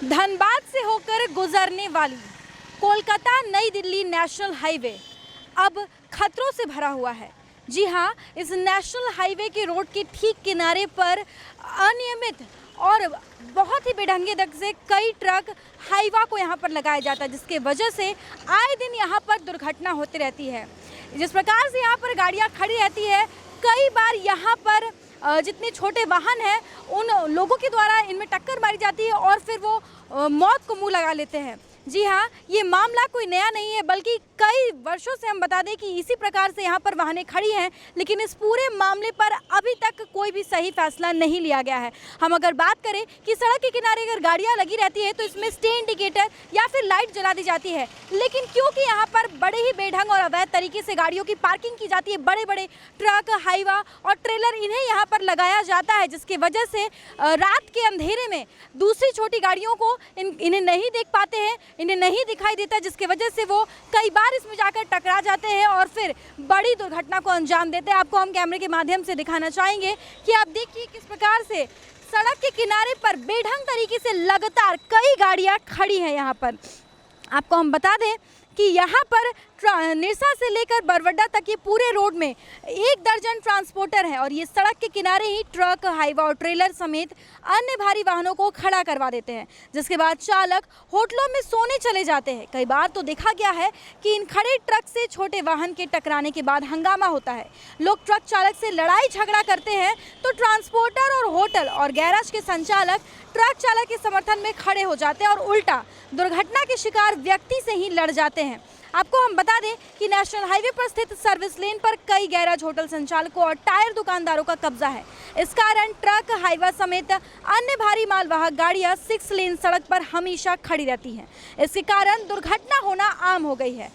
धनबाद से होकर गुजरने वाली कोलकाता नई दिल्ली नेशनल हाईवे अब खतरों से भरा हुआ है। जी हाँ, इस नेशनल हाईवे के रोड के ठीक किनारे पर अनियमित और बहुत ही बेढंगे ढंग से कई ट्रक हाईवा को यहाँ पर लगाया जाता है, जिसके वजह से आए दिन यहाँ पर दुर्घटना होती रहती है। जिस प्रकार से यहाँ पर गाड़ियाँ खड़ी रहती है, कई बार यहाँ पर जितने छोटे वाहन हैं उन लोगों के द्वारा इनमें टक्कर मारी जाती है और फिर वो मौत को मुंह लगा लेते हैं। जी हाँ, ये मामला कोई नया नहीं है, बल्कि कई वर्षों से हम बता दें कि इसी प्रकार से यहाँ पर वाहनें खड़ी हैं, लेकिन इस पूरे मामले पर अभी तक कोई भी सही फैसला नहीं लिया गया है। हम अगर बात करें कि सड़क के किनारे अगर गाड़ियाँ लगी रहती है तो इसमें स्टे इंडिकेटर या फिर लाइट जला दी जाती है, लेकिन क्योंकि यहाँ पर बड़े ही बेढंग और अवैध तरीके से गाड़ियों की पार्किंग की जाती है, बड़े बड़े ट्रक, हाईवा और ट्रेलर इन्हें यहाँ पर लगाया जाता है, जिसकी वजह से रात के अंधेरे में दूसरी छोटी गाड़ियों को इन्हें नहीं देख पाते हैं, इन्हें नहीं दिखाई देता, जिसकी वजह से वो कई बार इसमें जाकर टकरा जाते हैं और फिर बड़ी दुर्घटना को अंजाम देते हैं। आपको हम कैमरे के माध्यम से दिखाना चाहेंगे कि आप देखिए किस प्रकार से सड़क के किनारे पर बेढंग तरीके से लगातार कई गाड़ियां खड़ी हैं। यहाँ पर आपको हम बता दें कि यहाँ पर निरसा से लेकर बरवड्डा तक ये पूरे रोड में 1 दर्जन ट्रांसपोर्टर हैं और ये सड़क के किनारे ही ट्रक, हाईवा और ट्रेलर समेत अन्य भारी वाहनों को खड़ा करवा देते हैं, जिसके बाद चालक होटलों में सोने चले जाते हैं। कई बार तो देखा गया है कि इन खड़े ट्रक से छोटे वाहन के टकराने के बाद हंगामा होता है, लोग ट्रक चालक से लड़ाई झगड़ा करते हैं तो ट्रांसपोर्टर और होटल और गैराज के संचालक ट्रक चालक के समर्थन में खड़े हो जाते हैं और उल्टा दुर्घटना के शिकार व्यक्ति से ही लड़ जाते हैं। आपको हम बता दें कि नेशनल हाईवे पर स्थित सर्विस लेन पर कई गैराज, होटल संचालकों और टायर दुकानदारों का कब्जा है। इस कारण ट्रक, हाईवा समेत अन्य भारी मालवाहक गाड़ियां 6 लेन सड़क पर हमेशा खड़ी रहती हैं। इसके कारण दुर्घटना होना आम हो गई है।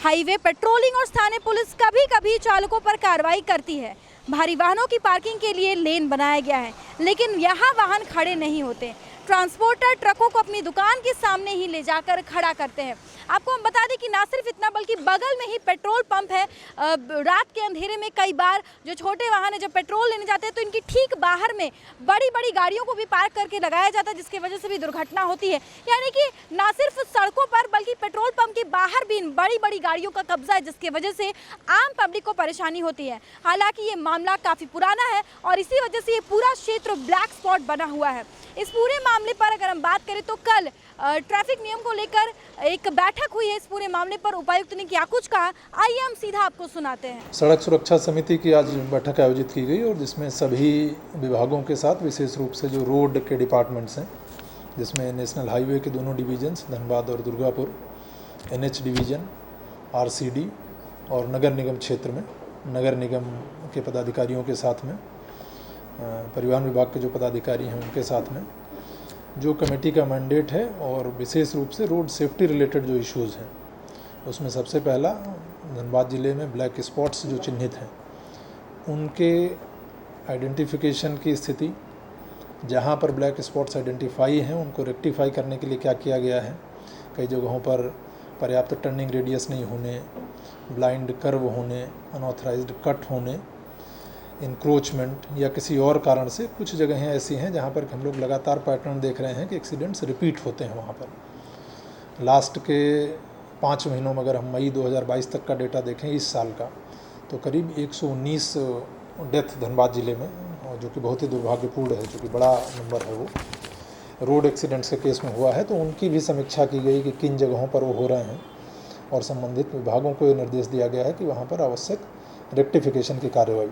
हाईवे पेट्रोलिंग और स्थानीय पुलिस कभी कभी चालकों पर कार्रवाई करती है। भारी वाहनों की पार्किंग के लिए लेन बनाया गया है, लेकिन यहाँ वाहन खड़े नहीं होते। ट्रांसपोर्टर ट्रकों को अपनी दुकान के सामने ही ले जाकर खड़ा करते हैं। आपको हम बता दें कि ना सिर्फ इतना, बल्कि बगल में ही पेट्रोल पंप है। रात के अंधेरे में कई बार जो छोटे वाहन है जब पेट्रोल लेने जाते हैं तो इनकी ठीक बाहर में बड़ी बड़ी गाड़ियों को भी पार्क करके लगाया जाता है, जिसकी वजह से भी दुर्घटना होती है। यानी कि ना सिर्फ सड़कों पर बल्कि पेट्रोल पंप के बाहर भी बड़ी बड़ी गाड़ियों का कब्जा है, जिसकी वजह से आम पब्लिक को परेशानी होती है। हालांकि ये मामला काफ़ी पुराना है और इसी वजह से ये पूरा क्षेत्र ब्लैक स्पॉट बना हुआ है। इस पूरे मामले पर अगर हम बात करें तो कल ट्रैफिक नियम को लेकर एक बैठक हुई है। इस पूरे मामले पर उपायुक्त ने क्या कुछ कहा, आइए हम सीधा आपको सुनाते हैं। सड़क सुरक्षा समिति की आज बैठक आयोजित की गई और जिसमें सभी विभागों के साथ विशेष रूप से जो रोड के डिपार्टमेंट्स हैं, जिसमें नेशनल हाईवे के दोनों डिवीजन्स धनबाद और दुर्गापुर, NH डिवीज़न, RCD और नगर निगम क्षेत्र में नगर निगम के पदाधिकारियों के साथ में, परिवहन विभाग के जो पदाधिकारी हैं उनके साथ में जो कमेटी का मैंडेट है और विशेष रूप से रोड सेफ्टी रिलेटेड जो इश्यूज़ हैं, उसमें सबसे पहला धनबाद ज़िले में ब्लैक स्पॉट्स जो चिन्हित हैं उनके आइडेंटिफिकेशन की स्थिति, जहां पर ब्लैक स्पॉट्स आइडेंटिफाई हैं उनको रेक्टिफाई करने के लिए क्या किया गया है। कई जगहों पर पर्याप्त टर्निंग रेडियस नहीं होने, ब्लाइंड कर्व होने, अनऑथराइज्ड कट होने, इंक्रोचमेंट या किसी और कारण से कुछ जगहें ऐसी हैं जहां पर हम लोग लगातार पैटर्न देख रहे हैं कि एक्सीडेंट्स रिपीट होते हैं। वहां पर लास्ट के 5 महीनों में अगर हम मई 2022 तक का डेटा देखें इस साल का, तो करीब 119 डेथ धनबाद ज़िले में, जो कि बहुत ही दुर्भाग्यपूर्ण है, जो कि बड़ा नंबर है वो रोड एक्सीडेंट्स के केस में हुआ है। तो उनकी भी समीक्षा की गई कि किन जगहों पर वो हो रहे हैं और संबंधित विभागों को ये निर्देश दिया गया है कि वहाँ पर आवश्यक रेक्टिफिकेशन की कार्रवाई,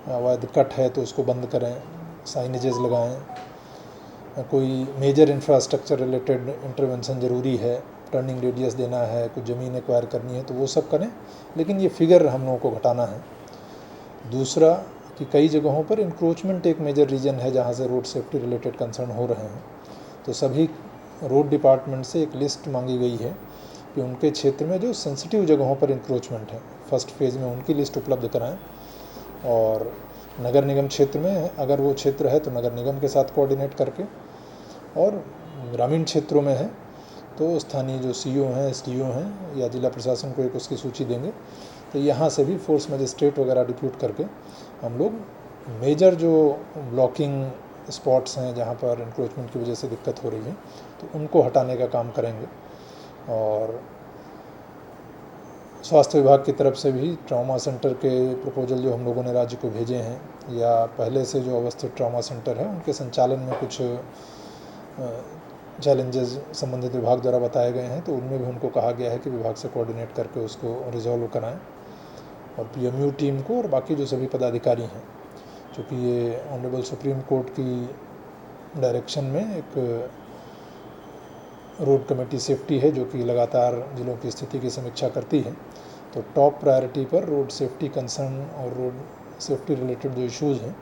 अवैध कट है तो उसको बंद करें, साइनेजेस लगाएं, कोई मेजर इंफ्रास्ट्रक्चर रिलेटेड इंटरवेंशन ज़रूरी है, टर्निंग रेडियस देना है, कुछ ज़मीन एक्वायर करनी है तो वो सब करें, लेकिन ये फिगर हम लोगों को घटाना है। दूसरा कि कई जगहों पर इंक्रोचमेंट एक मेजर रीजन है जहाँ से रोड सेफ्टी रिलेटेड कंसर्न हो रहे हैं, तो सभी रोड डिपार्टमेंट से एक लिस्ट मांगी गई है कि उनके क्षेत्र में जो सेंसिटिव जगहों पर इंक्रोचमेंट है फर्स्ट फेज़ में उनकी लिस्ट उपलब्ध कराएं, और नगर निगम क्षेत्र में अगर वो क्षेत्र है तो नगर निगम के साथ कोऑर्डिनेट करके, और ग्रामीण क्षेत्रों में है तो स्थानीय जो CO हैं, SDO हैं या जिला प्रशासन को एक उसकी सूची देंगे, तो यहाँ से भी फोर्स मजिस्ट्रेट वगैरह डिप्यूट करके हम लोग मेजर जो ब्लॉकिंग स्पॉट्स हैं जहाँ पर इंक्रोचमेंट की वजह से दिक्कत हो रही है, तो उनको हटाने का काम करेंगे। और स्वास्थ्य विभाग की तरफ से भी ट्रॉमा सेंटर के प्रपोजल जो हम लोगों ने राज्य को भेजे हैं, या पहले से जो अवस्थित ट्रॉमा सेंटर है उनके संचालन में कुछ चैलेंजेस संबंधित विभाग द्वारा बताए गए हैं, तो उनमें भी उनको कहा गया है कि विभाग से कोऑर्डिनेट करके उसको रिजॉल्व कराएं। और पीएमयू टीम को और बाकी जो सभी पदाधिकारी हैं, चूँकि ये ऑनरेबल सुप्रीम कोर्ट की डायरेक्शन में एक रोड कमेटी सेफ्टी है जो कि लगातार जिलों की स्थिति की समीक्षा करती है, तो टॉप प्रायोरिटी पर रोड सेफ्टी कंसर्न और रोड सेफ्टी रिलेटेड जो इश्यूज़ हैं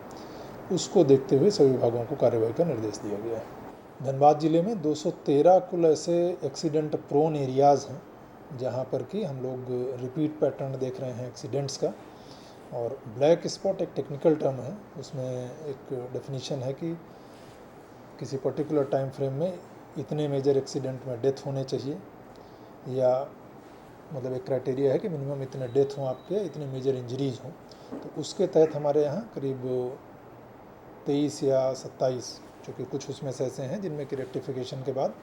उसको देखते हुए सभी विभागों को कार्रवाई का निर्देश दिया गया है। धनबाद ज़िले में 213 कुल ऐसे एक्सीडेंट प्रोन एरियाज़ हैं जहाँ पर कि हम लोग रिपीट पैटर्न देख रहे हैं एक्सीडेंट्स का। और ब्लैक स्पॉट एक टेक्निकल टर्म है, उसमें एक डेफिनेशन है कि किसी पर्टिकुलर टाइम फ्रेम में इतने मेजर एक्सीडेंट में डेथ होने चाहिए, या मतलब एक क्राइटेरिया है कि मिनिमम इतने डेथ हों आपके, इतने मेजर इंजरीज हों। तो उसके तहत हमारे यहाँ करीब 23 या 27, चूँकि कुछ उसमें से ऐसे हैं जिनमें कि रेक्टिफिकेशन के बाद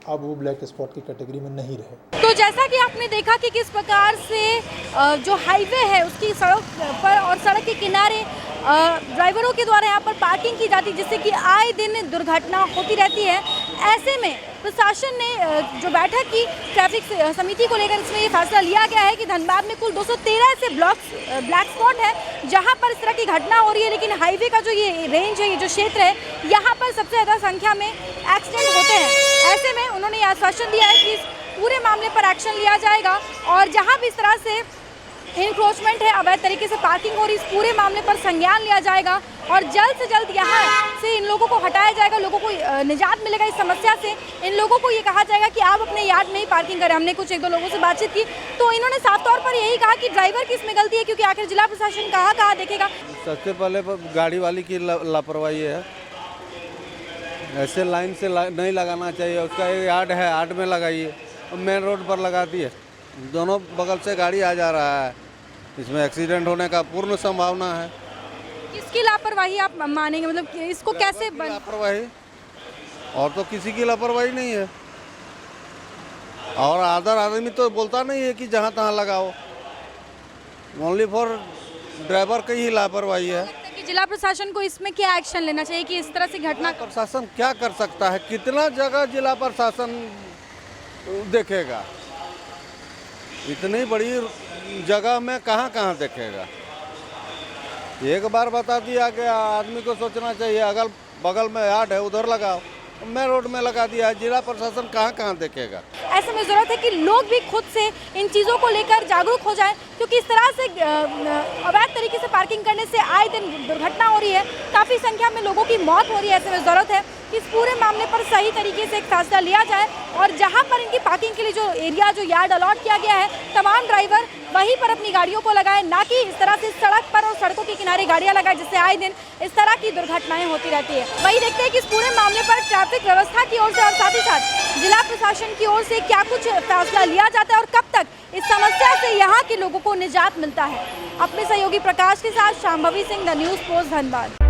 अब वो ब्लैक स्पॉट की कैटेगरी में नहीं रहे। तो जैसा कि आपने देखा कि किस प्रकार से जो हाईवे है उसकी सड़क पर और सड़क के किनारे ड्राइवरों के द्वारा यहाँ पर पार्किंग की जाती है, जिससे कि आए दिन दुर्घटना होती रहती है। ऐसे में प्रशासन ने जो बैठक की ट्रैफिक समिति को लेकर इसमें ये फैसला लिया गया है कि धनबाद में कुल 213 ऐसे ब्लैक स्पॉट है जहाँ पर इस तरह की घटना हो रही है, लेकिन हाईवे का जो ये रेंज है, ये जो क्षेत्र है, यहाँ पर सबसे ज़्यादा संख्या में एक्सीडेंट होते हैं। ऐसे में उन्होंने ये आश्वासन दिया है कि इस पूरे मामले पर एक्शन लिया जाएगा और जहाँ भी इस तरह से इंक्रोचमेंट है, अवैध तरीके से पार्किंग हो रही, इस पूरे मामले पर संज्ञान लिया जाएगा और जल्द से जल्द यहाँ से इन लोगों को हटाया जाएगा, लोगों को निजात मिलेगा इस समस्या से। इन लोगों को ये कहा जाएगा कि आप अपने यार्ड में ही पार्किंग करें। हमने कुछ एक दो लोगों से बातचीत की तो इन्होंने साफ तौर पर यही कहा कि ड्राइवर की इसमें गलती है, क्योंकि आखिर जिला प्रशासन कहाँ देखेगा। सबसे पहले गाड़ी वाली की लापरवाही है, ऐसे लाइन से नहीं लगाना चाहिए। उसका एक यार्ड है, यार्ड में लगाइए, मेन रोड पर लगा दिए, दोनों बगल से गाड़ी आ जा रहा है, इसमें एक्सीडेंट होने का पूर्ण संभावना है। किसकी लापरवाही आप मानेंगे, मतलब इसको कैसे लापरवाही? और तो किसी की लापरवाही नहीं है, और आदर आदमी तो बोलता नहीं है कि जहाँ तहाँ लगाओ, ओनली फॉर ड्राइवर की ही लापरवाही है। कि जिला प्रशासन को इसमें क्या एक्शन लेना चाहिए कि इस तरह से घटना? प्रशासन क्या कर सकता है, कितना जगह जिला प्रशासन देखेगा, इतनी बड़ी जगह में कहाँ देखेगा। एक बार बता दिया कि आदमी को सोचना चाहिए, अगल बगल में यार्ड है उधर लगाओ, मैं रोड में लगा दिया है, जिला प्रशासन कहाँ देखेगा। ऐसे में ज़रूरत है कि लोग भी खुद से इन चीज़ों को लेकर जागरूक हो जाएं, क्योंकि इस तरह से अवैध तरीके से पार्किंग करने से आए दिन दुर्घटना हो रही है, काफ़ी संख्या में लोगों की मौत हो रही है। ऐसे में ज़रूरत है कि इस पूरे मामले पर सही तरीके से एक फैसला लिया जाए और जहाँ पर इनकी पार्किंग के लिए जो एरिया, जो यार्ड अलॉट किया गया है, तमाम ड्राइवर वहीं पर अपनी गाड़ियों को लगाएं, ना कि इस तरह से सड़क पर और सड़कों के किनारे गाड़ियाँ लगाएं, जिससे आए दिन इस तरह की दुर्घटनाएं होती रहती है। वही देखते हैं कि इस पूरे मामले पर ट्रैफिक व्यवस्था की ओर से और साथ ही साथ जिला प्रशासन की ओर से क्या कुछ फैसला लिया जाता है और कब तक इस समस्या से यहाँ के लोगों को निजात मिलता है। अपने सहयोगी प्रकाश के साथ Shambhavi Singh, the news post, Dhanbad.